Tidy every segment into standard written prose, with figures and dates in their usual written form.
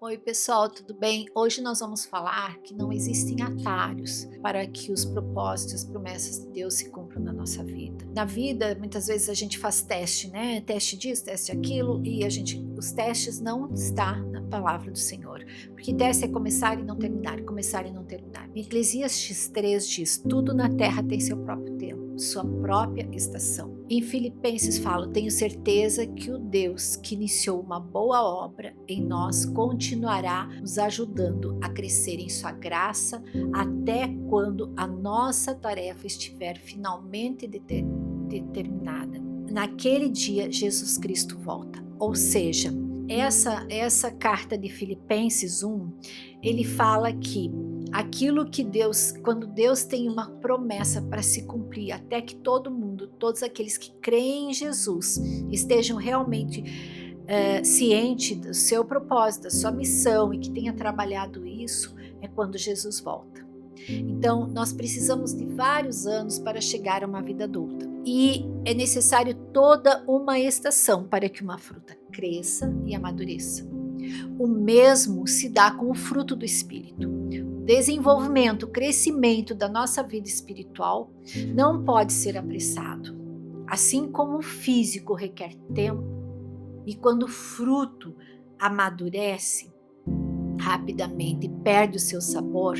Oi, pessoal, tudo bem? Hoje nós vamos falar que não existem atalhos para que os propósitos e as promessas de Deus se cumpram na nossa vida. Na vida, muitas vezes a gente faz teste, né? Teste disso, teste aquilo, e os testes não estão na palavra do Senhor. Porque teste é começar e não terminar, começar e não terminar. Em Eclesiastes 3 diz: tudo na terra tem seu próprio tempo, sua própria estação. Em Filipenses fala: tenho certeza que o Deus que iniciou uma boa obra em nós continuará nos ajudando a crescer em sua graça até quando a nossa tarefa estiver finalmente determinada. Naquele dia Jesus Cristo volta. Ou seja, essa carta de Filipenses 1, ele fala que aquilo que Deus, quando Deus tem uma promessa para se cumprir, até que todo mundo, todos aqueles que creem em Jesus, estejam realmente cientes do seu propósito, da sua missão e que tenha trabalhado isso, é quando Jesus volta. Então, nós precisamos de vários anos para chegar a uma vida adulta. E é necessário toda uma estação para que uma fruta cresça e amadureça. O mesmo se dá com o fruto do Espírito. O desenvolvimento, o crescimento da nossa vida espiritual não pode ser apressado. Assim como o físico requer tempo, e quando o fruto amadurece rapidamente e perde o seu sabor,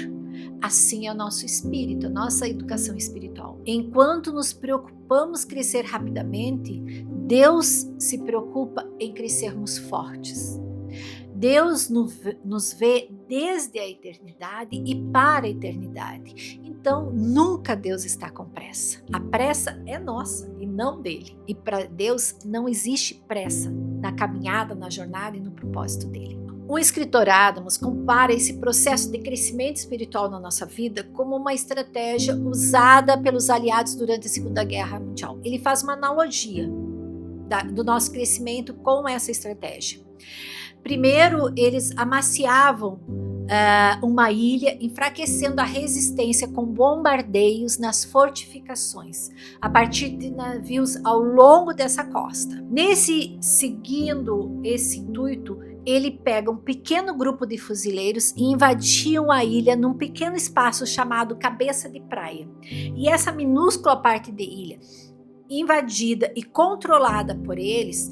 assim é o nosso espírito, a nossa educação espiritual. Enquanto nos preocupamos crescer rapidamente, Deus se preocupa em crescermos fortes. Deus nos vê desde a eternidade e para a eternidade. Então, nunca Deus está com pressa. A pressa é nossa e não dele. E para Deus não existe pressa na caminhada, na jornada e no propósito dele. O escritor Adams compara esse processo de crescimento espiritual na nossa vida como uma estratégia usada pelos aliados durante a Segunda Guerra Mundial. Ele faz uma analogia do nosso crescimento com essa estratégia. Primeiro, eles amaciavam uma ilha, enfraquecendo a resistência com bombardeios nas fortificações, a partir de navios ao longo dessa costa. Seguindo esse intuito, ele pega um pequeno grupo de fuzileiros e invadiam a ilha num pequeno espaço chamado Cabeça de Praia. E essa minúscula parte de ilha, invadida e controlada por eles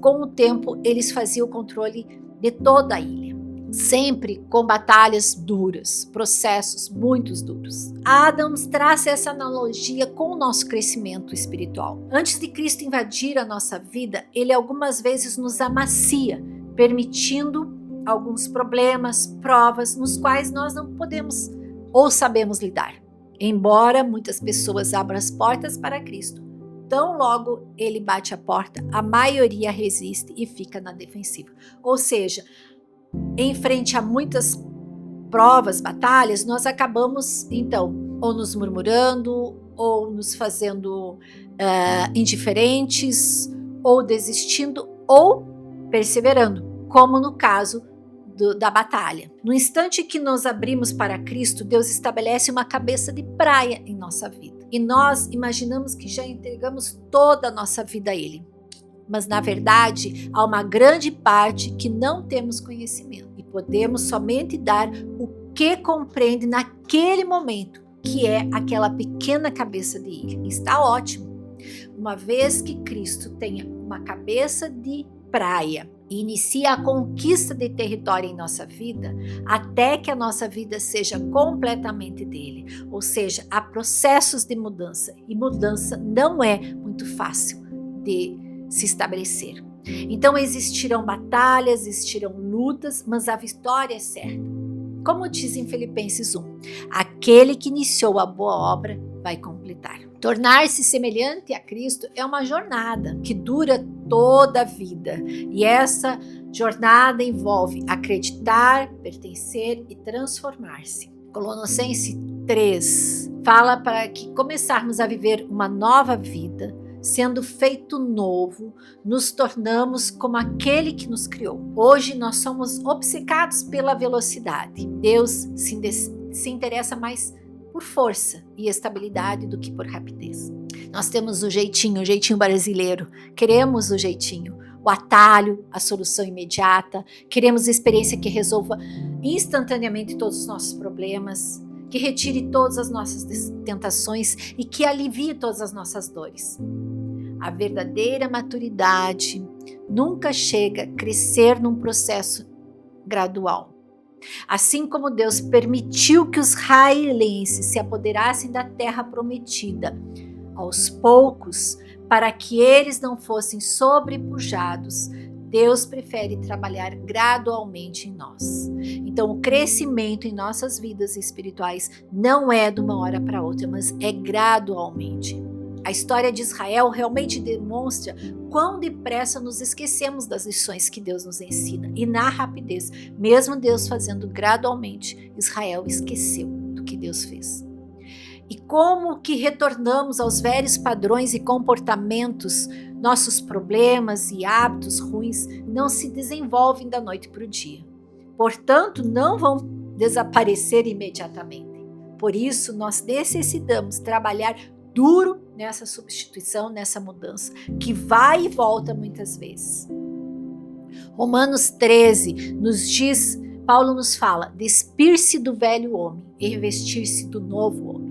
com o tempo, eles faziam o controle de toda a ilha. Sempre com batalhas duras, processos muito duros. Adams traz essa analogia com o nosso crescimento espiritual. Antes de Cristo invadir a nossa vida, ele algumas vezes nos amacia, permitindo alguns problemas, provas, nos quais nós não podemos ou sabemos lidar. Embora muitas pessoas abram as portas para Cristo, tão logo ele bate a porta, a maioria resiste e fica na defensiva. Ou seja, em frente a muitas provas, batalhas, nós acabamos, então, ou nos murmurando, ou nos fazendo indiferentes, ou desistindo, ou perseverando, como no caso da batalha. No instante que nos abrimos para Cristo, Deus estabelece uma cabeça de praia em nossa vida. E nós imaginamos que já entregamos toda a nossa vida a Ele. Mas, na verdade, há uma grande parte que não temos conhecimento. E podemos somente dar o que compreende naquele momento, que é aquela pequena cabeça de ilha. Está ótimo. Uma vez que Cristo tenha uma cabeça de praia e inicia a conquista de território em nossa vida, até que a nossa vida seja completamente dele. Ou seja, há processos de mudança, e mudança não é muito fácil de se estabelecer. Então existirão batalhas, existirão lutas, mas a vitória é certa. Como diz em Filipenses 1, aquele que iniciou a boa obra vai completar. Tornar-se semelhante a Cristo é uma jornada que dura toda a vida, e essa jornada envolve acreditar, pertencer e transformar-se. Colossenses 3 fala para que começarmos a viver uma nova vida, sendo feito novo, nos tornamos como aquele que nos criou. Hoje nós somos obcecados pela velocidade. Deus se interessa mais por força e estabilidade do que por rapidez. Nós temos o jeitinho brasileiro, queremos o jeitinho. o atalho, a solução imediata, queremos experiência que resolva instantaneamente todos os nossos problemas, que retire todas as nossas tentações e que alivie todas as nossas dores. A verdadeira maturidade nunca chega a crescer num processo gradual. Assim como Deus permitiu que os israelenses se apoderassem da terra prometida aos poucos, para que eles não fossem sobrepujados, Deus prefere trabalhar gradualmente em nós. Então, o crescimento em nossas vidas espirituais não é de uma hora para outra, mas é gradualmente. A história de Israel realmente demonstra quão depressa nos esquecemos das lições que Deus nos ensina. E na rapidez, mesmo Deus fazendo gradualmente, Israel esqueceu do que Deus fez. E como que retornamos aos velhos padrões e comportamentos, nossos problemas e hábitos ruins não se desenvolvem da noite para o dia. Portanto, não vão desaparecer imediatamente. Por isso, nós necessitamos trabalhar duro nessa substituição, nessa mudança, que vai e volta muitas vezes. Romanos 13 nos diz, Paulo nos fala, despir-se do velho homem e revestir-se do novo homem.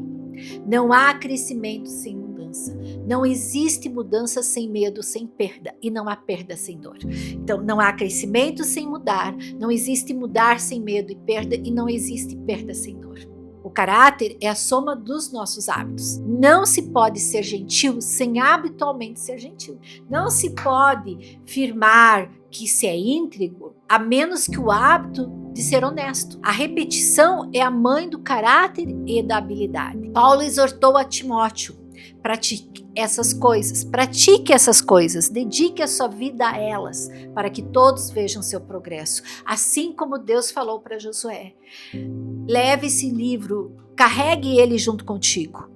Não há crescimento sem mudança. Não existe mudança sem medo, sem perda. E não há perda sem dor. Então, não há crescimento sem mudar. Não existe mudar sem medo e perda. E não existe perda sem dor. O caráter é a soma dos nossos hábitos. Não se pode ser gentil sem habitualmente ser gentil. Não se pode firmar que se é íntegro a menos que o hábito de ser honesto. A repetição é a mãe do caráter e da habilidade. Paulo exortou a Timóteo: pratique essas coisas, dedique a sua vida a elas, para que todos vejam seu progresso. Assim como Deus falou para Josué: leve esse livro, carregue ele junto contigo,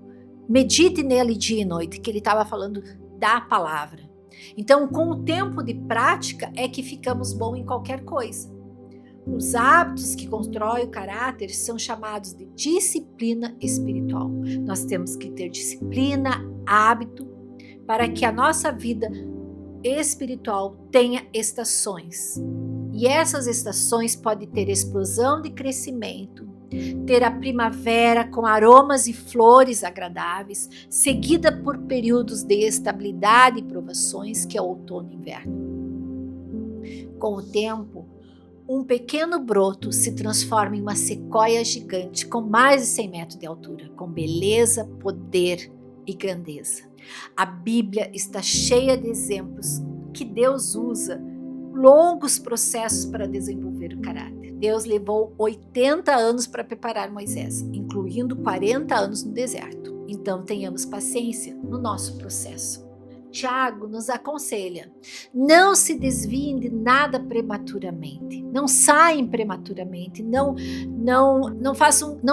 medite nele dia e noite, que ele estava falando da palavra. Então, com o tempo de prática é que ficamos bons em qualquer coisa. Os hábitos que constroem o caráter são chamados de disciplina espiritual. Nós temos que ter disciplina, hábito, para que a nossa vida espiritual tenha estações. E essas estações podem ter explosão de crescimento, ter a primavera com aromas e flores agradáveis, seguida por períodos de estabilidade e provações, que é outono e inverno. Com o tempo, um pequeno broto se transforma em uma sequoia gigante com mais de 100 metros de altura, com beleza, poder e grandeza. A Bíblia está cheia de exemplos que Deus usa longos processos para desenvolver o caráter. Deus levou 80 anos para preparar Moisés, incluindo 40 anos no deserto. Então tenhamos paciência no nosso processo. Tiago nos aconselha: não se desviem de nada prematuramente, não saem prematuramente, não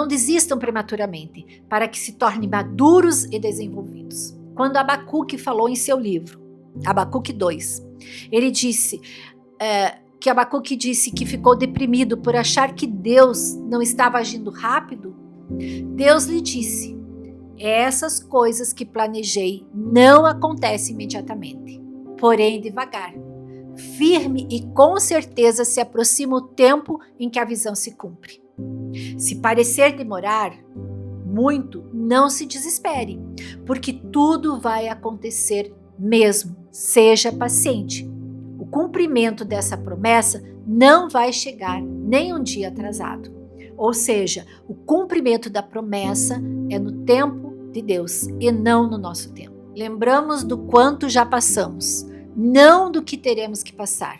desistam prematuramente, para que se tornem maduros e desenvolvidos. Quando Abacuque falou em seu livro, Abacuque 2, ele disse que Abacuque disse que ficou deprimido por achar que Deus não estava agindo rápido. Deus lhe disse: essas coisas que planejei não acontecem imediatamente, porém devagar, firme e com certeza se aproxima o tempo em que a visão se cumpre. Se parecer demorar muito, não se desespere, porque tudo vai acontecer mesmo. Seja paciente. O cumprimento dessa promessa não vai chegar nem um dia atrasado. Ou seja, o cumprimento da promessa é no tempo de Deus e não no nosso tempo. Lembramos do quanto já passamos, não do que teremos que passar.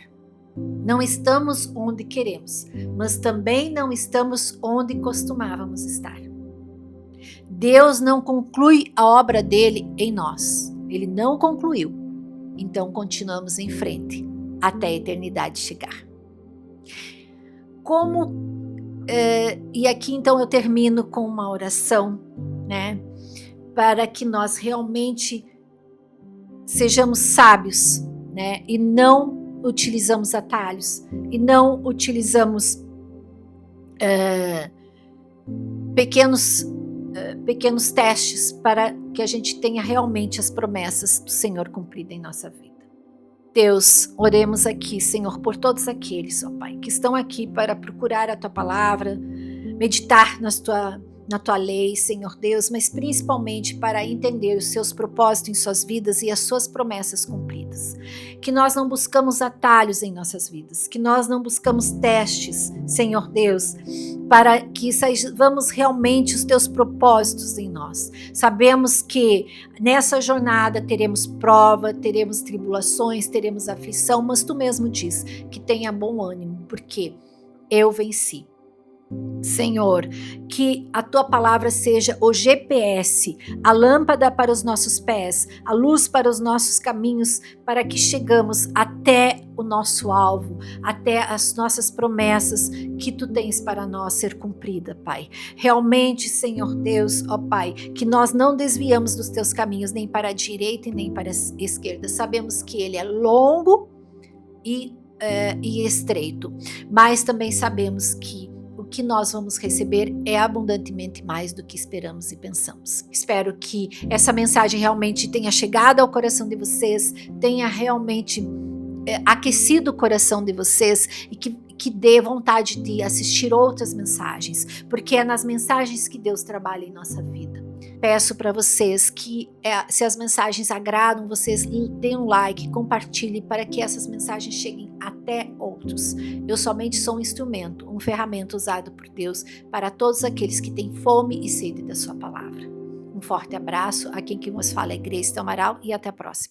Não estamos onde queremos, mas também não estamos onde costumávamos estar. Deus não conclui a obra dele em nós. Ele não concluiu. Então continuamos em frente até a eternidade chegar. E aqui então eu termino com uma oração, né? Para que nós realmente sejamos sábios, né? E não utilizamos atalhos, e não utilizamos pequenos testes para que a gente tenha realmente as promessas do Senhor cumpridas em nossa vida. Deus, oremos aqui, Senhor, por todos aqueles, ó Pai, que estão aqui para procurar a Tua palavra, meditar na Tua lei, Senhor Deus, mas principalmente para entender os Seus propósitos em suas vidas e as Suas promessas cumpridas. Que nós não buscamos atalhos em nossas vidas, que nós não buscamos testes, Senhor Deus, para que saibamos realmente os Teus propósitos em nós. Sabemos que nessa jornada teremos prova, teremos tribulações, teremos aflição, mas Tu mesmo diz que tenha bom ânimo, porque eu venci. Senhor, que a Tua palavra seja o GPS, a lâmpada para os nossos pés, a luz para os nossos caminhos, para que chegamos até o nosso alvo, até as nossas promessas que Tu tens para nós ser cumprida, Pai. Realmente, Senhor Deus, ó Pai, que nós não desviamos dos Teus caminhos, nem para a direita e nem para a esquerda. Sabemos que ele é longo e estreito, mas também sabemos que o que nós vamos receber é abundantemente mais do que esperamos e pensamos. Espero que essa mensagem realmente tenha chegado ao coração de vocês, tenha realmente aquecido o coração de vocês e que dê vontade de assistir outras mensagens, porque é nas mensagens que Deus trabalha em nossa vida. Peço para vocês que, se as mensagens agradam, vocês deem um like, compartilhem para que essas mensagens cheguem até outros. Eu somente sou um instrumento, uma ferramenta usada por Deus para todos aqueles que têm fome e sede da sua palavra. Um forte abraço, aqui quem vos fala é Grace Amaral e até a próxima.